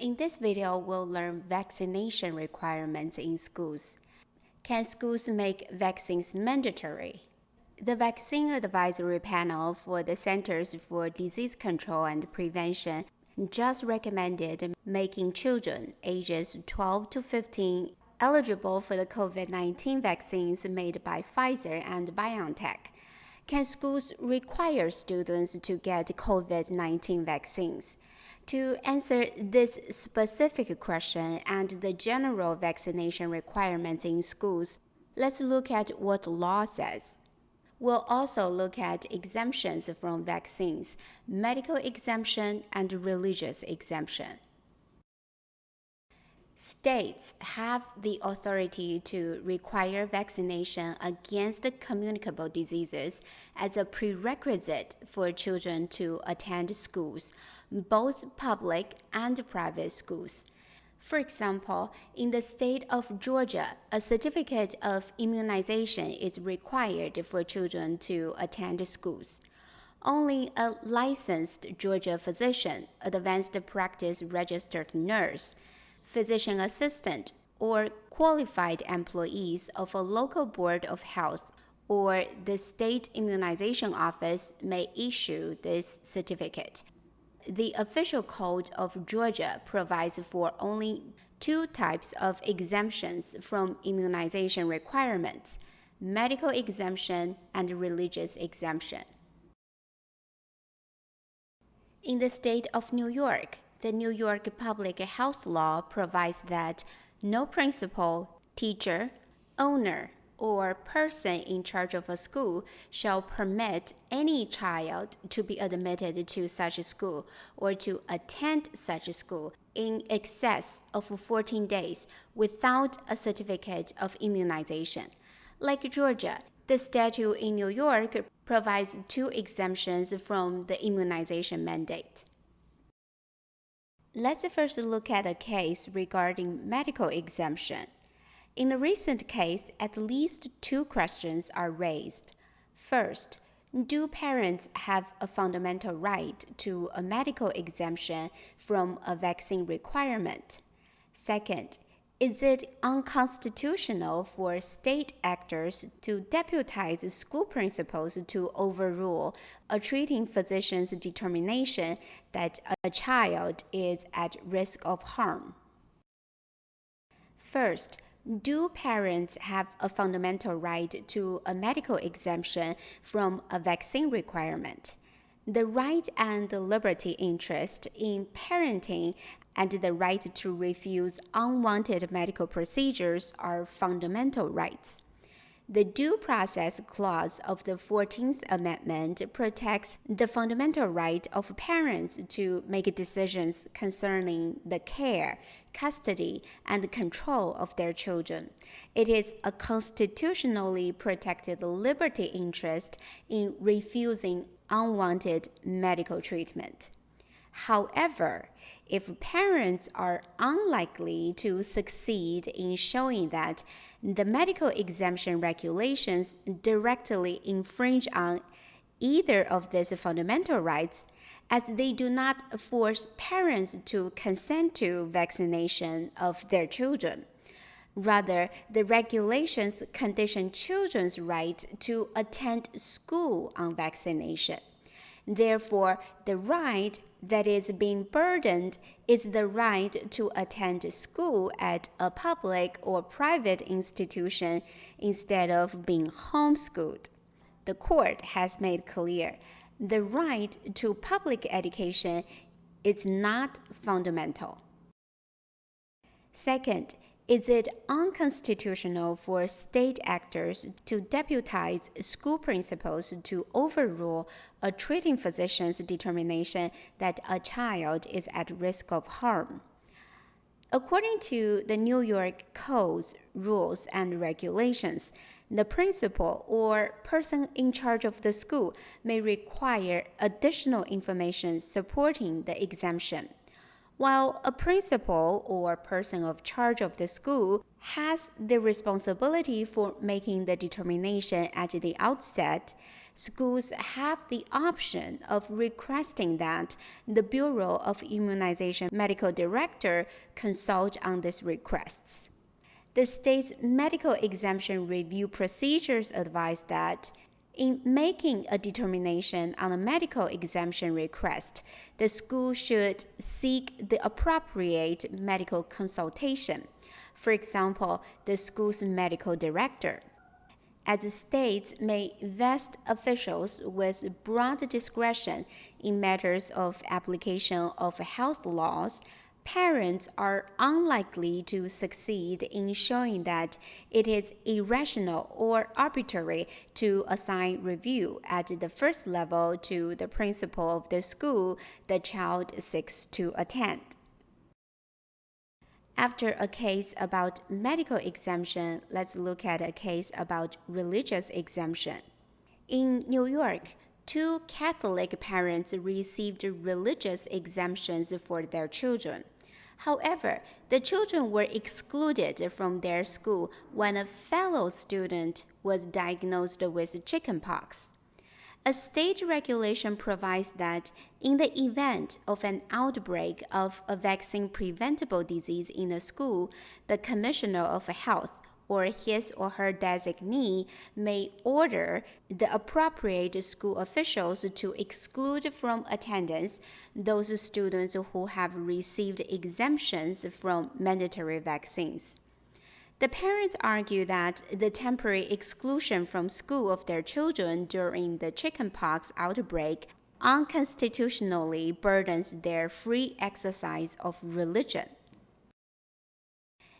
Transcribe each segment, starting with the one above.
In this video, we'll learn vaccination requirements in schools. Can schools make vaccines mandatory? The Vaccine Advisory Panel for the Centers for Disease Control and Prevention just recommended making children ages 12 to 15 eligible for the COVID-19 vaccines made by Pfizer and BioNTech. Can schools require students to get COVID-19 vaccines? To answer this specific question and the general vaccination requirements in schools, let's look at what law says. We'll also look at exemptions from vaccines, medical exemption, and religious exemption. States have the authority to require vaccination against communicable diseases as a prerequisite for children to attend schools, both public and private schools. For example, in the state of Georgia, a certificate of immunization is required for children to attend schools. Only a licensed Georgia physician, advanced practice registered nurse, physician assistant, or qualified employees of a local board of health or the state immunization office may issue this certificate. The official code of Georgia provides for only two types of exemptions from immunization requirements: medical exemption and religious exemption. In the state of New York, the New York Public Health Law provides that no principal, teacher, owner, or person in charge of a school shall permit any child to be admitted to such a school or to attend such a school in excess of 14 days without a certificate of immunization. Like Georgia, the statute in New York provides two exemptions from the immunization mandate. Let's first look at a case regarding medical exemption. In a recent case, at least two questions are raised. First, do parents have a fundamental right to a medical exemption from a vaccine requirement? Second, is it unconstitutional for state actors to deputize school principals to overrule a treating physician's determination that a child is at risk of harm? First, do parents have a fundamental right to a medical exemption from a vaccine requirement? The right and the liberty interest in parenting and the right to refuse unwanted medical procedures are fundamental rights. The Due Process Clause of the 14th Amendment protects the fundamental right of parents to make decisions concerning the care, custody, and control of their children. It is a constitutionally protected liberty interest in refusing unwanted medical treatment. However, if parents are unlikely to succeed in showing that the medical exemption regulations directly infringe on either of these fundamental rights, as they do not force parents to consent to vaccination of their children. Rather, the regulations condition children's right to attend school on vaccination. Therefore, the right that is being burdened is the right to attend school at a public or private institution instead of being homeschooled. The court has made clear the right to public education is not fundamental. Second, is it unconstitutional for state actors to deputize school principals to overrule a treating physician's determination that a child is at risk of harm? According to the New York Code's rules and regulations, the principal or person in charge of the school may require additional information supporting the exemption. While a principal or person of charge of the school has the responsibility for making the determination at the outset, schools have the option of requesting that the Bureau of Immunization medical director consult on these requests. The state's medical exemption review procedures advise that in making a determination on a medical exemption request, the school should seek the appropriate medical consultation. For example, the school's medical director. As states may vest officials with broad discretion in matters of application of health laws, parents are unlikely to succeed in showing that it is irrational or arbitrary to assign review at the first level to the principal of the school the child seeks to attend. After a case about medical exemption, let's look at a case about religious exemption. In New York, two Catholic parents received religious exemptions for their children. However, the children were excluded from their school when a fellow student was diagnosed with chickenpox. A state regulation provides that in the event of an outbreak of a vaccine-preventable disease in a school, the Commissioner of Health or his or her designee may order the appropriate school officials to exclude from attendance those students who have received exemptions from mandatory vaccines. The parents argue that the temporary exclusion from school of their children during the chickenpox outbreak unconstitutionally burdens their free exercise of religion.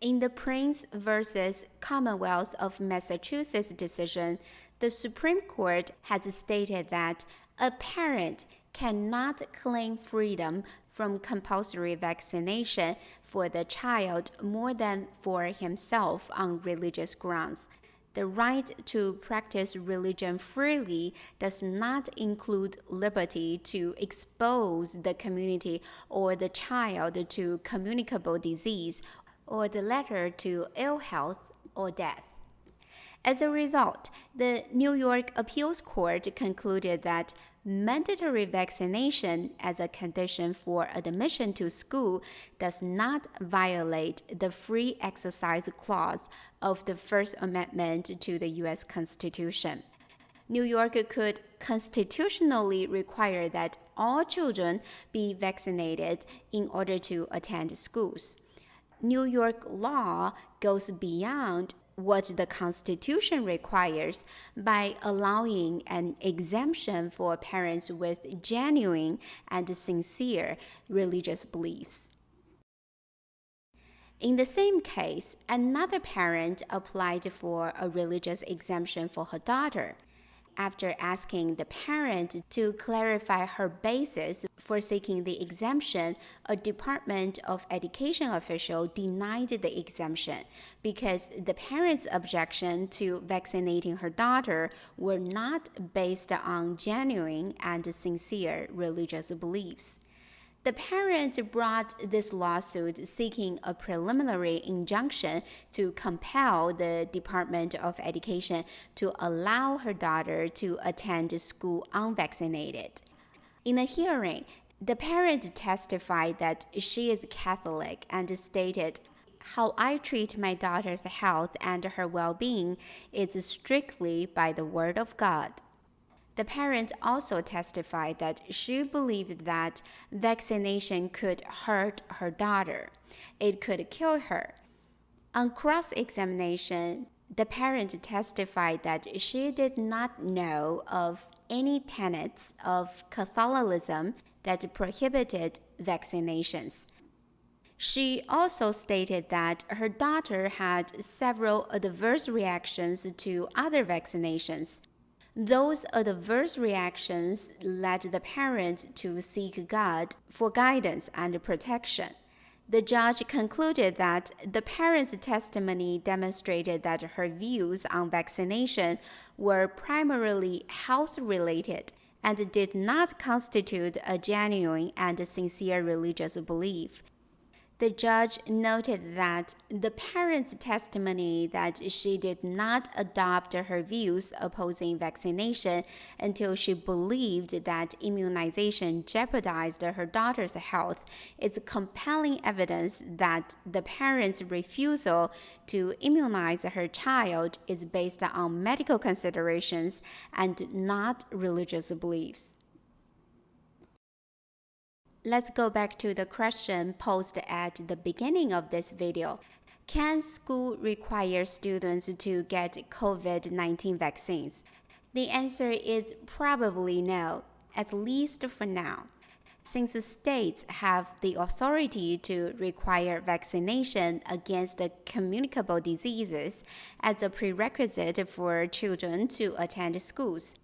In the Prince versus Commonwealth of Massachusetts decision, the Supreme Court has stated that a parent cannot claim freedom from compulsory vaccination for the child more than for himself on religious grounds. The right to practice religion freely does not include liberty to expose the community or the child to communicable disease or the latter to ill health or death. As a result, the New York Appeals Court concluded that mandatory vaccination as a condition for admission to school does not violate the Free Exercise Clause of the First Amendment to the U.S. Constitution. New York could constitutionally require that all children be vaccinated in order to attend schools. New York law goes beyond what the Constitution requires by allowing an exemption for parents with genuine and sincere religious beliefs. In the same case, another parent applied for a religious exemption for her daughter. After asking the parent to clarify her basis for seeking the exemption, a Department of Education official denied the exemption because the parent's objection to vaccinating her daughter were not based on genuine and sincere religious beliefs. The parent brought this lawsuit seeking a preliminary injunction to compel the Department of Education to allow her daughter to attend school unvaccinated. In a hearing, the parent testified that she is Catholic and stated, "How I treat my daughter's health and her well-being is strictly by the Word of God." The parent also testified that she believed that vaccination could hurt her daughter. It could kill her. On cross-examination, the parent testified that she did not know of any tenets of Catholicism that prohibited vaccinations. She also stated that her daughter had several adverse reactions to other vaccinations. Those adverse reactions led the parent to seek God for guidance and protection. The judge concluded that the parent's testimony demonstrated that her views on vaccination were primarily health-related and did not constitute a genuine and sincere religious belief. The judge noted that the parent's testimony that she did not adopt her views opposing vaccination until she believed that immunization jeopardized her daughter's health is compelling evidence that the parent's refusal to immunize her child is based on medical considerations and not religious beliefs. Let's go back to the question posed at the beginning of this video. Can school require students to get COVID-19 vaccines? The answer is probably no, at least for now. Since the states have the authority to require vaccination against communicable diseases as a prerequisite for children to attend schools,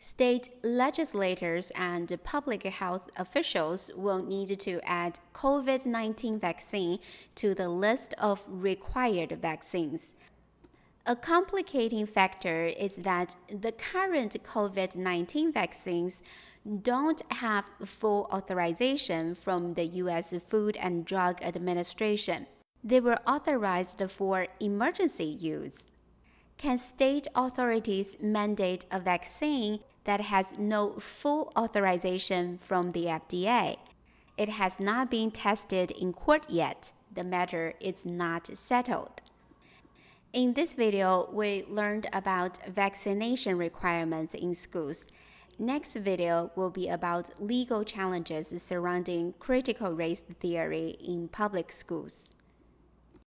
state legislators and public health officials will need to add COVID-19 vaccine to the list of required vaccines. A complicating factor is that the current COVID-19 vaccines don't have full authorization from the U.S. Food and Drug Administration. They were authorized for emergency use. Can state authorities mandate a vaccine that has no full authorization from the FDA? It has not been tested in court yet. The matter is not settled. In this video, we learned about vaccination requirements in schools. Next video will be about legal challenges surrounding critical race theory in public schools.